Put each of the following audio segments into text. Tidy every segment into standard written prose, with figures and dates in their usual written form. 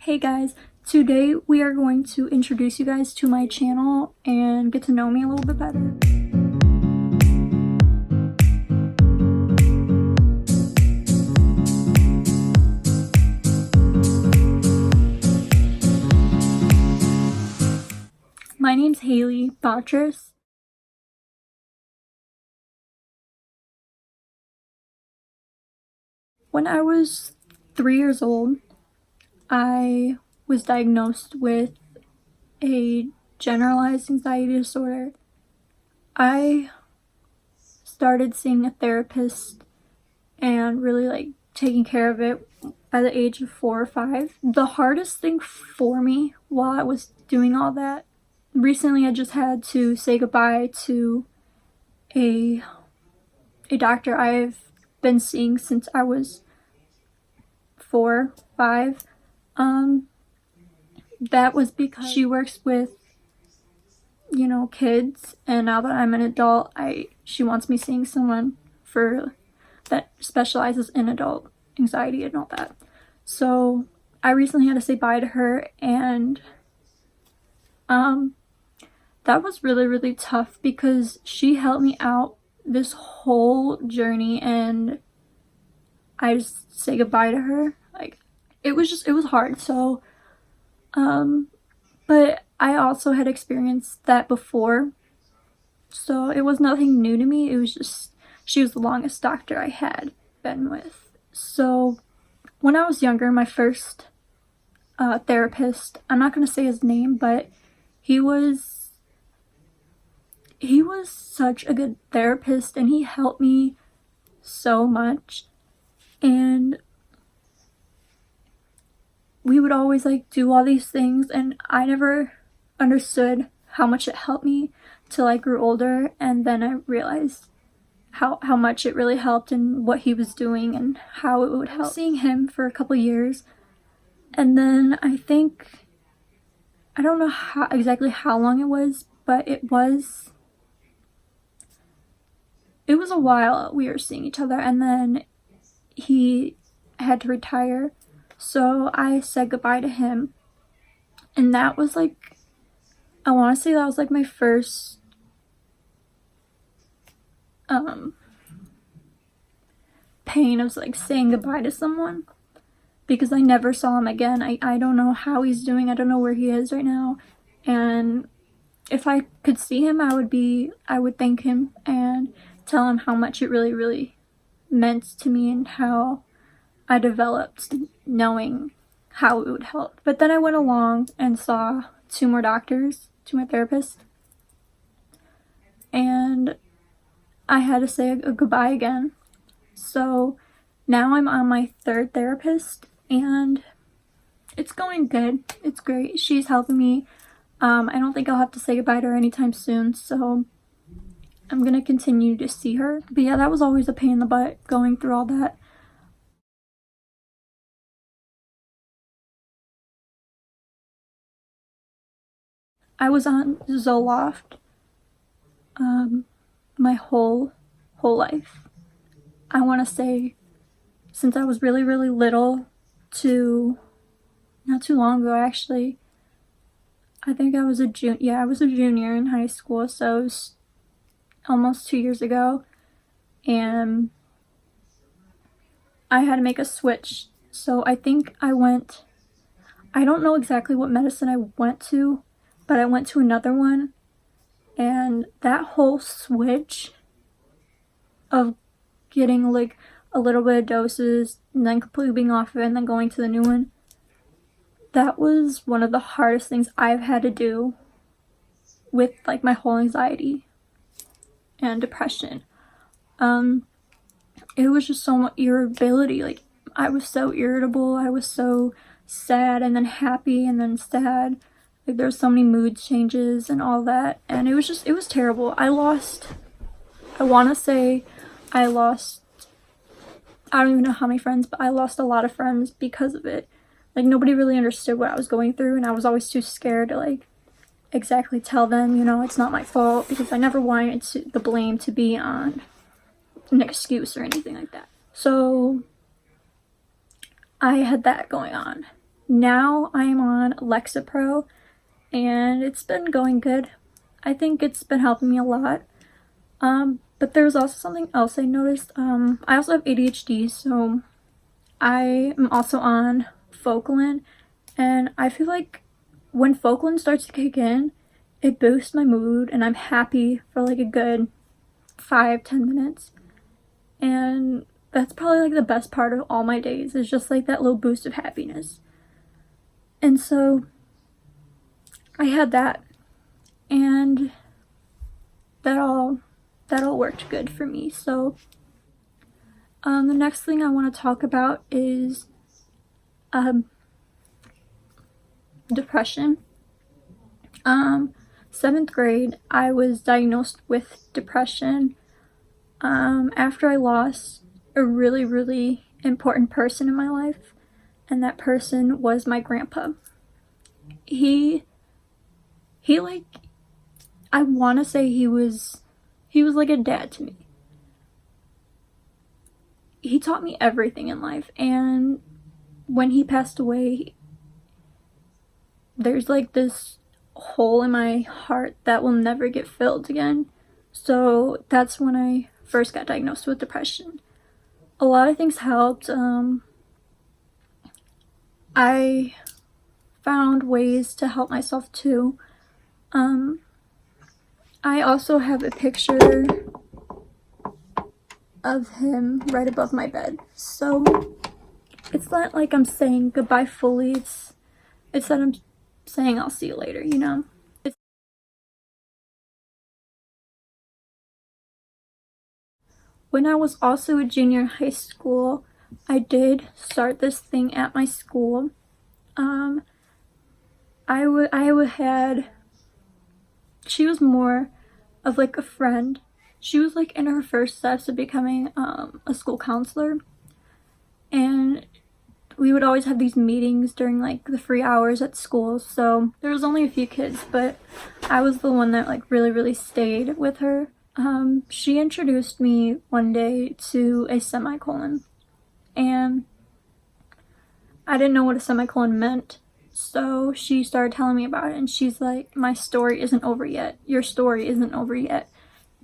Hey guys, today we are going to introduce you guys to my channel and get to know me a little bit better. My name's Haley Bottress. When I was 3 years old, I was diagnosed with a generalized anxiety disorder. I started seeing a therapist and really taking care of it at the age of 4 or 5. The hardest thing for me while I was doing all that, recently I just had to say goodbye to a doctor I've been seeing since I was 4, 5. That was because she works with, kids, and now that I'm an adult, she wants me seeing someone that specializes in adult anxiety and all that. So I recently had to say bye to her, and that was really tough because she helped me out this whole journey, and I just say goodbye to her. It was hard. So but I also had experienced that before, so it was nothing new to me. It was just, she was the longest doctor I had been with. So when I was younger, my first therapist, I'm not going to say his name, but he was such a good therapist, and he helped me so much. And we would always do all these things, and I never understood how much it helped me till I grew older, and then I realized how much it really helped and what he was doing and how it would help. Seeing him for a couple years, and then I don't know exactly how long it was, but it was a while we were seeing each other, and then he had to retire. So I said goodbye to him, and that was I want to say that was my first pain of saying goodbye to someone, because I never saw him again. I don't know how he's doing. I don't know where he is right now, and if I could see him, I would thank him and tell him how much it really meant to me and how I developed knowing how it would help. But then I went along and saw 2 more doctors, 2 more therapists, and I had to say a goodbye again. So now I'm on my 3rd therapist, and it's going good. It's great. She's helping me. I don't think I'll have to say goodbye to her anytime soon, so I'm gonna continue to see her. But yeah, that was always a pain in the butt, going through all that. I was on Zoloft my whole life. I want to say since I was really little to not too long ago, actually. I think I was a junior in high school, so it was almost 2 years ago, and I had to make a switch. So I think I don't know exactly what medicine I went to, but I went to another one, and that whole switch of getting a little bit of doses and then completely being off of it and then going to the new one, that was one of the hardest things I've had to do with my whole anxiety and depression. It was just so much irritability. I was so irritable. I was so sad and then happy and then sad. There were so many mood changes and all that, and it was terrible. I want to say I lost, I don't even know how many friends, but I lost a lot of friends because of it. Nobody really understood what I was going through, and I was always too scared to exactly tell them, it's not my fault, because I never wanted the blame to be on an excuse or anything like that. So I had that going on, now I'm on Lexapro, and it's been going good. I think it's been helping me a lot. But there's also something else I noticed. I also have ADHD, so I am also on Focalin, and I feel like when Focalin starts to kick in, it boosts my mood, and I'm happy for like a good 5-10 minutes. And that's probably like the best part of all my days, is just like that little boost of happiness. And so I had that, and that all worked good for me. So the next thing I want to talk about is depression. 7th grade, I was diagnosed with depression after I lost a really, really important person in my life, and that person was my grandpa. He like, I want to say he was like a dad to me. He taught me everything in life, and when he passed away, there's like this hole in my heart that will never get filled again. So that's when I first got diagnosed with depression. A lot of things helped. I found ways to help myself too. I also have a picture of him right above my bed. So it's not like I'm saying goodbye fully. It's that I'm saying I'll see you later, you know? When I was also a junior in high school, I did start this thing at my school. She was more of like a friend. She was like in her first steps of becoming a school counselor, and we would always have these meetings during like the free hours at school. So there was only a few kids, but I was the one that like really stayed with her. She introduced me one day to a semicolon, and I didn't know what a semicolon meant. So she started telling me about it, and she's like, my story isn't over yet. Your story isn't over yet.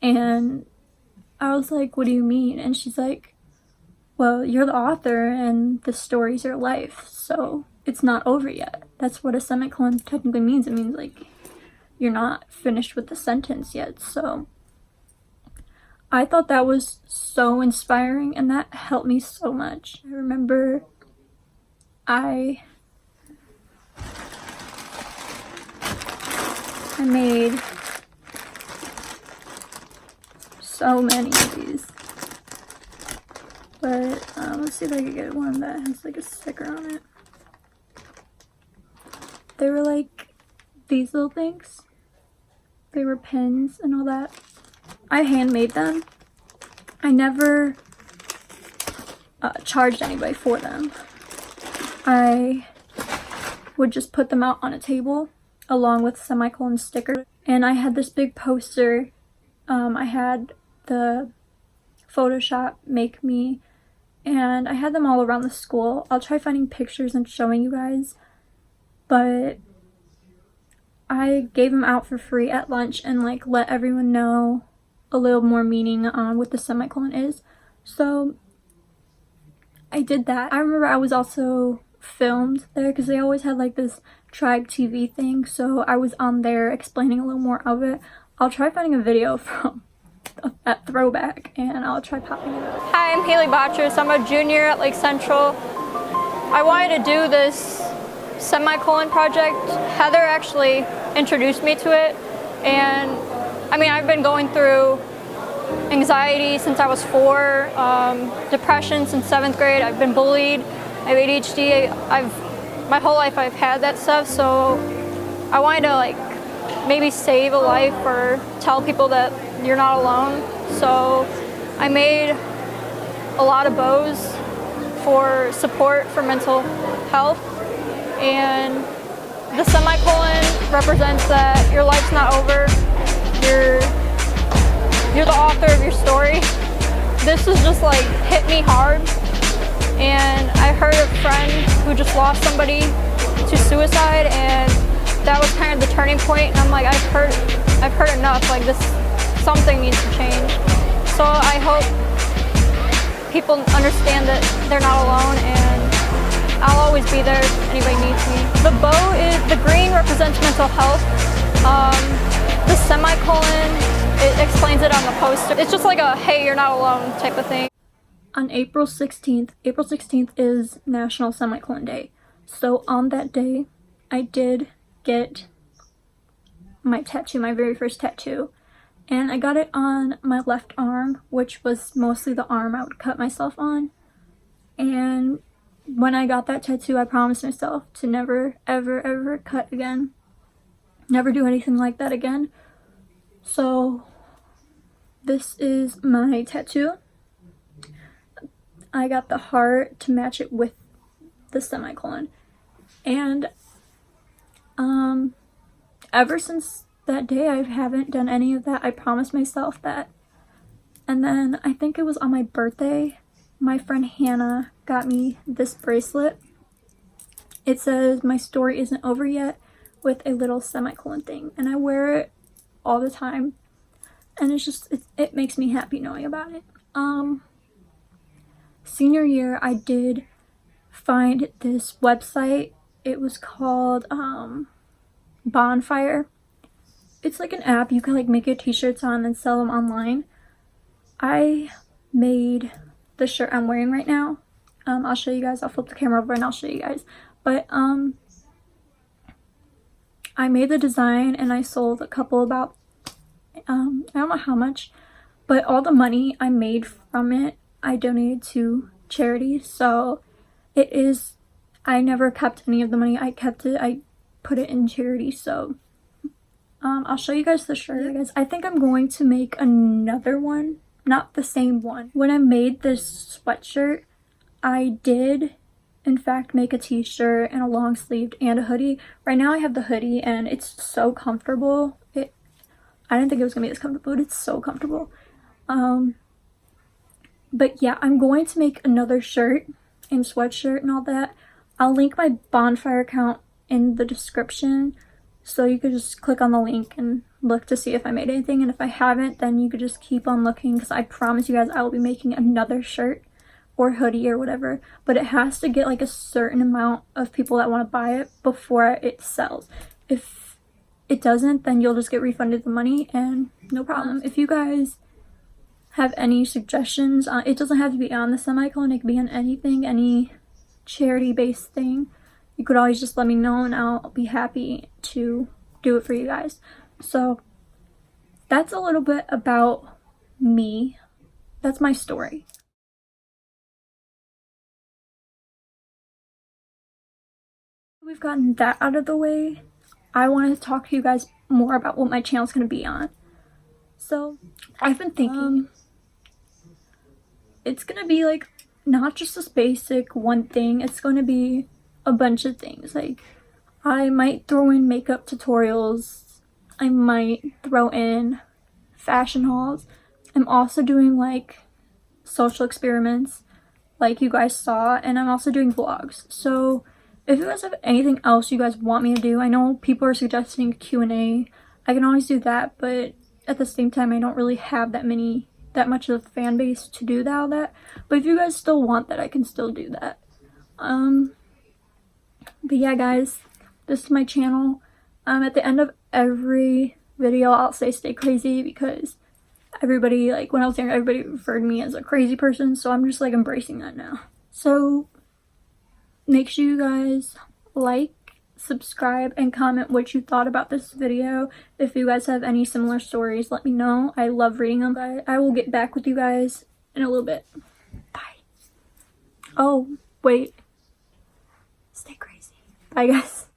And I was like, what do you mean? And she's like, well, you're the author and the story's your life, so it's not over yet. That's what a semicolon technically means. It means like you're not finished with the sentence yet. So I thought that was so inspiring, and that helped me so much. I remember I made so many of these, but let's see if I can get one that has like a sticker on it. They were like these little things. They were pins and all that. I handmade them. I never charged anybody for them. I would just put them out on a table along with semicolon sticker. And I had this big poster. I had the Photoshop make me, and I had them all around the school. I'll try finding pictures and showing you guys, but I gave them out for free at lunch and like let everyone know a little more meaning on what the semicolon is. So I did that. I remember I was also filmed there because they always had like this Tribe TV thing, so I was on there explaining a little more of it. I'll try finding a video from that throwback, and I'll try popping it up. Hi, I'm Haley Botchers. I'm a junior at Lake Central. I wanted to do this semicolon project. Heather actually introduced me to it, and I mean, I've been going through anxiety since I was 4, depression since 7th grade. I've been bullied. I have ADHD. My whole life I've had that stuff, so I wanted to like maybe save a life or tell people that you're not alone. So I made a lot of bows for support for mental health, and the semicolon represents that your life's not over. You're the author of your story. This was just like hit me hard, and I heard a friend who just lost somebody to suicide, and that was kind of the turning point. And I'm like, I've heard enough. Like this, something needs to change. So I hope people understand that they're not alone, and I'll always be there if anybody needs me. The the green represents mental health. The semicolon, it explains it on the poster. It's just like a, hey, you're not alone type of thing. On April 16th is National Semicolon Day. So on that day, I did get my tattoo, my very first tattoo. And I got it on my left arm, which was mostly the arm I would cut myself on. And when I got that tattoo, I promised myself to never, ever, ever cut again. Never do anything like that again. So this is my tattoo. I got the heart to match it with the semicolon. And ever since that day, I haven't done any of that. I promised myself that. And then I think it was on my birthday, my friend Hannah got me this bracelet. It says, "My story isn't over yet," with a little semicolon thing. And I wear it all the time. And it's just, it makes me happy knowing about it. Senior year, I did find this website. It was called Bonfire. It's like an app you can like make your t-shirts on and sell them online. I made the shirt I'm wearing right now. I'll show you guys. I'll flip the camera over and I'll show you guys. But I made the design and I sold a couple about I don't know how much, but all the money I made from it I donated to charity. So it is, I never kept any of the money. I kept it, I put it in charity. So I'll show you guys the shirt. Guys, I think I'm going to make another one, not the same one. When I made this sweatshirt, I did in fact make a t-shirt and a long sleeved and a hoodie. Right now I have the hoodie and it's so comfortable. I didn't think it was gonna be this comfortable, but it's so comfortable. But yeah, I'm going to make another shirt and sweatshirt and all that. I'll link my Bonfire account in the description, so you could just click on the link and look to see if I made anything. And if I haven't, then you could just keep on looking, because I promise you guys I will be making another shirt or hoodie or whatever. But it has to get like a certain amount of people that want to buy it before it sells. If it doesn't, then you'll just get refunded the money and no problem. If you guys have any suggestions, it doesn't have to be on the semicolon, it could be on anything, any charity based thing. You could always just let me know and I'll be happy to do it for you guys. So that's a little bit about me. That's my story. We've gotten that out of the way. I want to talk to you guys more about what my channel's going to be on. So I've been thinking it's going to be like not just this basic one thing. It's going to be a bunch of things. Like I might throw in makeup tutorials. I might throw in fashion hauls. I'm also doing like social experiments like you guys saw, and I'm also doing vlogs. So if you guys have anything else you guys want me to do, I know people are suggesting Q&A. I can always do that, but at the same time I don't really have that much of a fan base to do all that. But if you guys still want that, I can still do that. But yeah guys, this is my channel. At the end of every video I'll say stay crazy, because everybody, like when I was younger, everybody referred to me as a crazy person, so I'm just like embracing that now. So make sure you guys like, subscribe, and comment what you thought about this video. If you guys have any similar stories, let me know. I love reading them. I will get back with you guys in a little bit. Bye. Oh, wait. Stay crazy. Bye, guys.